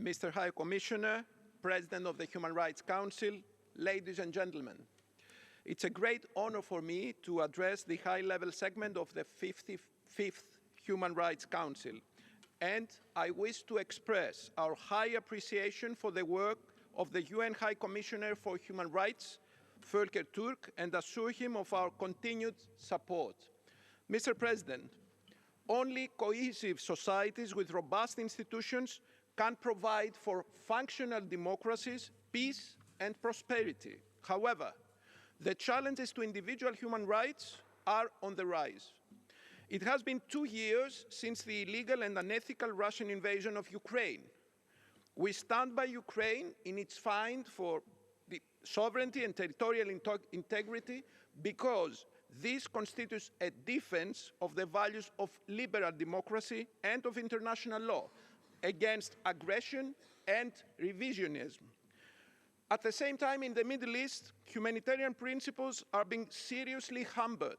Mr. High Commissioner, President of the Human Rights Council, ladies and gentlemen. It's a great honor for me to address the high-level segment of the 55th Human Rights Council, and I wish to express our high appreciation for the work of the UN High Commissioner for Human Rights, Volker Turk, and assure him of our continued support. Mr. President, only cohesive societies with robust institutions can provide for functional democracies, peace, and prosperity. However, the challenges to individual human rights are on the rise. It has been 2 years since the illegal and unethical Russian invasion of Ukraine. We stand by Ukraine in its fight for the sovereignty and territorial integrity because this constitutes a defense of the values of liberal democracy and of international law against aggression and revisionism. At the same time, in the Middle East, humanitarian principles are being seriously hampered,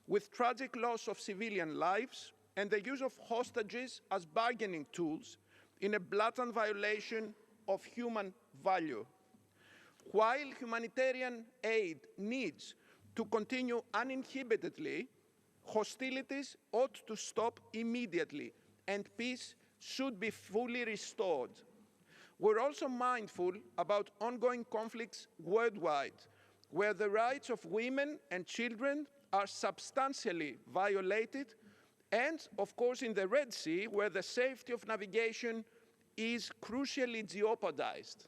with tragic loss of civilian lives and the use of hostages as bargaining tools in a blatant violation of human value. While humanitarian aid needs to continue uninhibitedly, hostilities ought to stop immediately, and peace should be fully restored. We're also mindful about ongoing conflicts worldwide, where the rights of women and children are substantially violated, and, of course, in the Red Sea, where the safety of navigation is crucially jeopardized.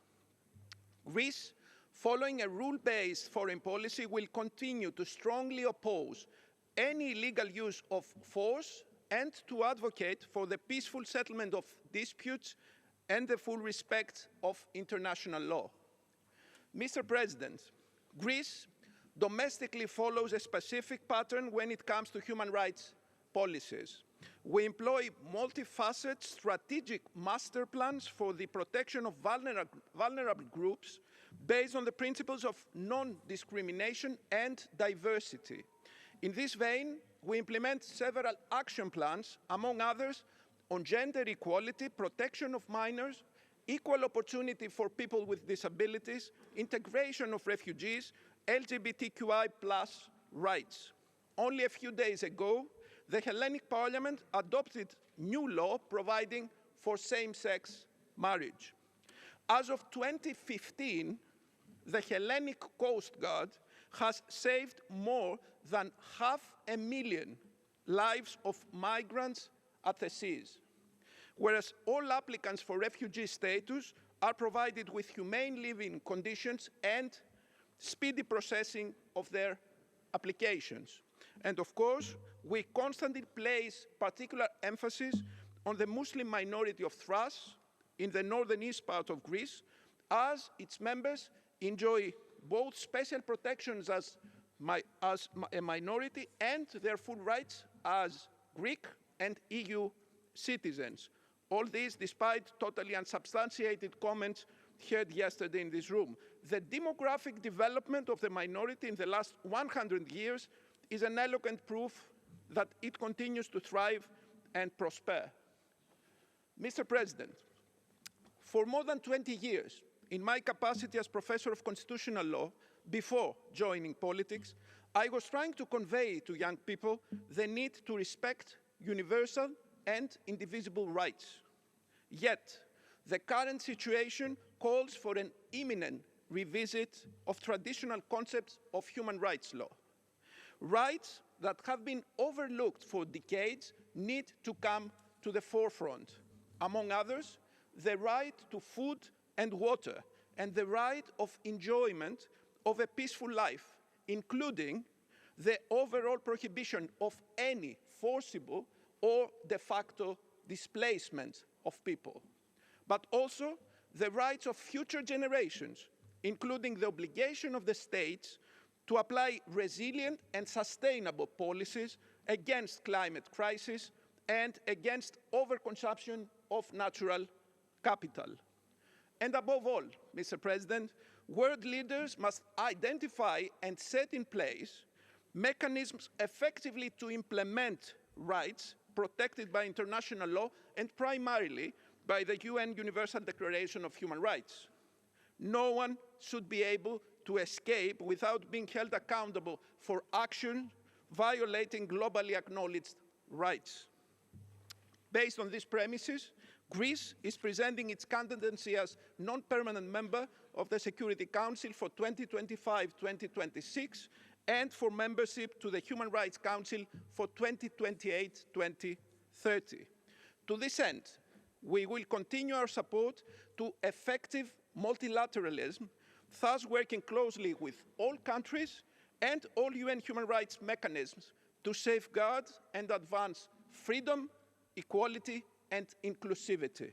Greece, following a rule-based foreign policy, will continue to strongly oppose any illegal use of force and to advocate for the peaceful settlement of disputes and the full respect of international law. Mr. President, Greece domestically follows a specific pattern when it comes to human rights policies. We employ multifaceted strategic master plans for the protection of vulnerable groups based on the principles of non-discrimination and diversity. In this vein, we implement several action plans, among others, on gender equality, protection of minors, equal opportunity for people with disabilities, integration of refugees, LGBTQI+ rights. Only a few days ago, the Hellenic Parliament adopted new law providing for same-sex marriage. As of 2015, the Hellenic Coast Guard has saved more than 500,000 lives of migrants at the seas, whereas all applicants for refugee status are provided with humane living conditions and speedy processing of their applications. And of course, we constantly place particular emphasis on the Muslim minority of Thrace in the northern east part of Greece, as its members enjoy both special protections as a minority and their full rights as Greek and EU citizens. All this despite totally unsubstantiated comments heard yesterday in this room. The demographic development of the minority in the last 100 years is an eloquent proof that it continues to thrive and prosper. Mr. President, for more than 20 years, in my capacity as professor of constitutional law, before joining politics, I was trying to convey to young people the need to respect universal and indivisible rights. Yet, the current situation calls for an imminent revisit of traditional concepts of human rights law. Rights that have been overlooked for decades need to come to the forefront. Among others, the right to food and water, and the right of enjoyment of a peaceful life, including the overall prohibition of any forcible or de facto displacement of people, but also the rights of future generations, including the obligation of the states to apply resilient and sustainable policies against climate crisis and against overconsumption of natural capital. And above all, Mr. President, world leaders must identify and set in place mechanisms effectively to implement rights protected by international law and primarily by the UN Universal Declaration of Human Rights. No one should be able to escape without being held accountable for action violating globally acknowledged rights. Based on these premises, Greece is presenting its candidacy as non-permanent member of the Security Council for 2025-2026 and for membership to the Human Rights Council for 2028-2030. To this end, we will continue our support to effective multilateralism, thus working closely with all countries and all UN human rights mechanisms to safeguard and advance freedom, equality, and inclusivity.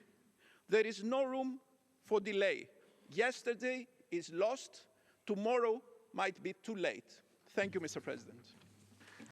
There is no room for delay. Yesterday is lost. Tomorrow might be too late. Thank you, Mr. President.